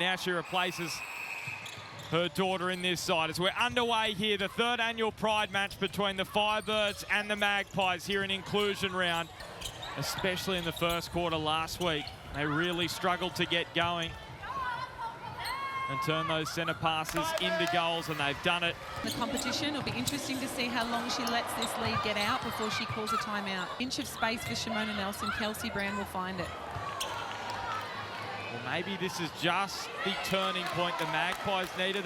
now she replaces her daughter in this side. As we're underway here, the third annual Pride match between the Firebirds and the Magpies here in inclusion round, especially in the first quarter last week. They really struggled to get going and turn those centre passes into goals, and they've done it. The competition, it'll be interesting to see how long she lets this lead get out before she calls a timeout. Inch of space for Shimona Nelson. Kelsey Brown will find it. Well, maybe this is just the turning point the Magpies needed.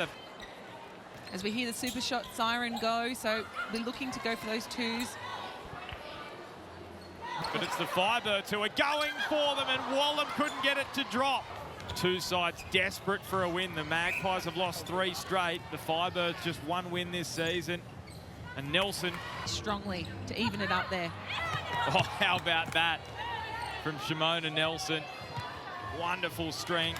As we hear the super shot siren go, so we're looking to go for those twos. But it's the Firebirds who are going for them, and Wallam couldn't get it to drop. Two sides desperate for a win. The Magpies have lost 3 straight. The Firebirds just 1 win this season. And Nelson strongly to even it up there. Oh, how about that from Shimona Nelson? Wonderful strength.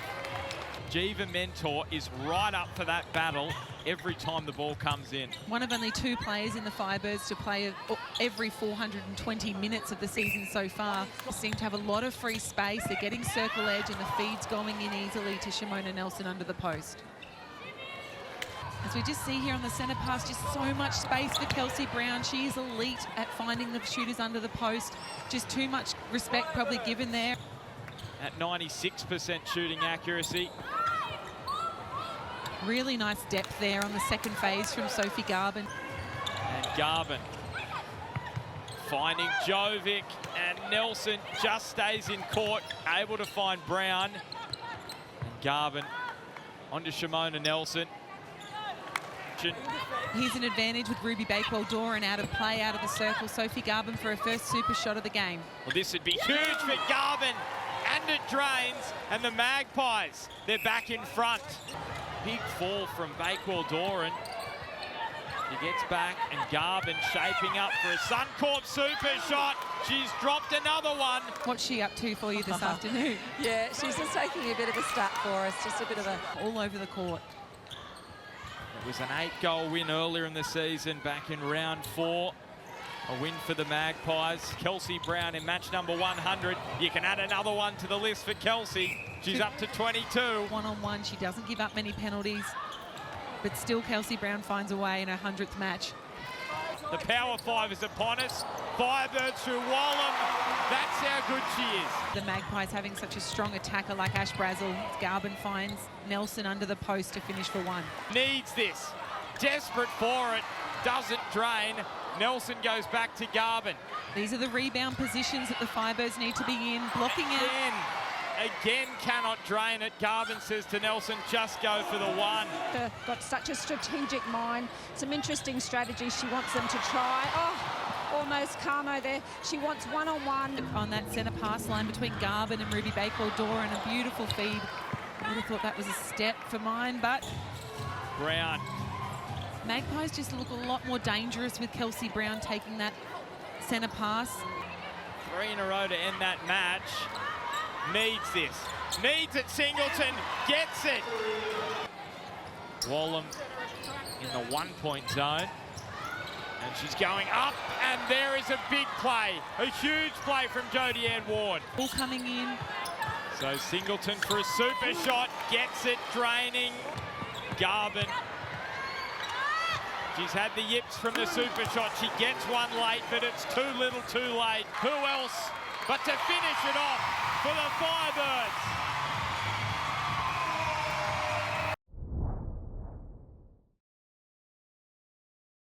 Jiva Mentor is right up for that battle every time the ball comes in. One of only 2 players in the Firebirds to play every 420 minutes of the season so far. Seem to have a lot of free space. They're getting circle edge and the feed's going in easily to Shimona Nelson under the post. As we just see here on the centre pass, just so much space for Kelsey Brown. She is elite at finding the shooters under the post. Just too much respect probably given there. At 96% shooting accuracy. Really nice depth there on the second phase from Sophie Garvin. And Garvin finding Jovic, and Nelson just stays in court, able to find Brown. And Garvin onto Shimona Nelson. Here's an advantage with Ruby Bakewell-Doran out of play, out of the circle. Sophie Garvin for her first super shot of the game. Well, this would be huge for Garvin, and it drains, and the Magpies, they're back in front. Big fall from Bakewell-Doran. She gets back, and Garvin shaping up for a Suncorp super shot. She's dropped another one. What's she up to for you this afternoon? Yeah, she's just taking a bit of a stat for us, just a bit of a... all over the court. It was an 8-goal win earlier in the season, back in round 4. A win for the Magpies. Kelsey Brown in match number 100. You can add another one to the list for Kelsey. She's up to 22. One-on-one, she doesn't give up many penalties, but still Kelsey Brown finds a way in her 100th match. The Power 5 is upon us. Firebirds through Wallam. That's how good she is. The Magpies having such a strong attacker like Ash Brazel. Garvin finds Nelson under the post to finish for 1. Needs this. Desperate for it. Doesn't drain. Nelson goes back to Garvin. These are the rebound positions that the Firebirds need to be in. Blocking it. Again cannot drain it. Garvin says to Nelson, just go for the 1. Got such a strategic mind. Some interesting strategies she wants them to try. Oh, almost Camo there. She wants one-on-one. On that centre pass line between Garvin and Ruby Bakewell-Doran, a beautiful feed. I would have thought that was a step for mine, but... Brown. Magpies just look a lot more dangerous with Kelsey Brown taking that centre pass. 3 in a row to end that match. Needs this. Needs it, Singleton. Gets it. Wallam in the 1-point zone. And she's going up, and there is a big play. A huge play from Jodie Ann Ward. All coming in. So Singleton for a super shot. Gets it, draining. Garvin. She's had the yips from the super shot. She gets one late, but it's too little too late. Who else but to finish it off for the Firebirds?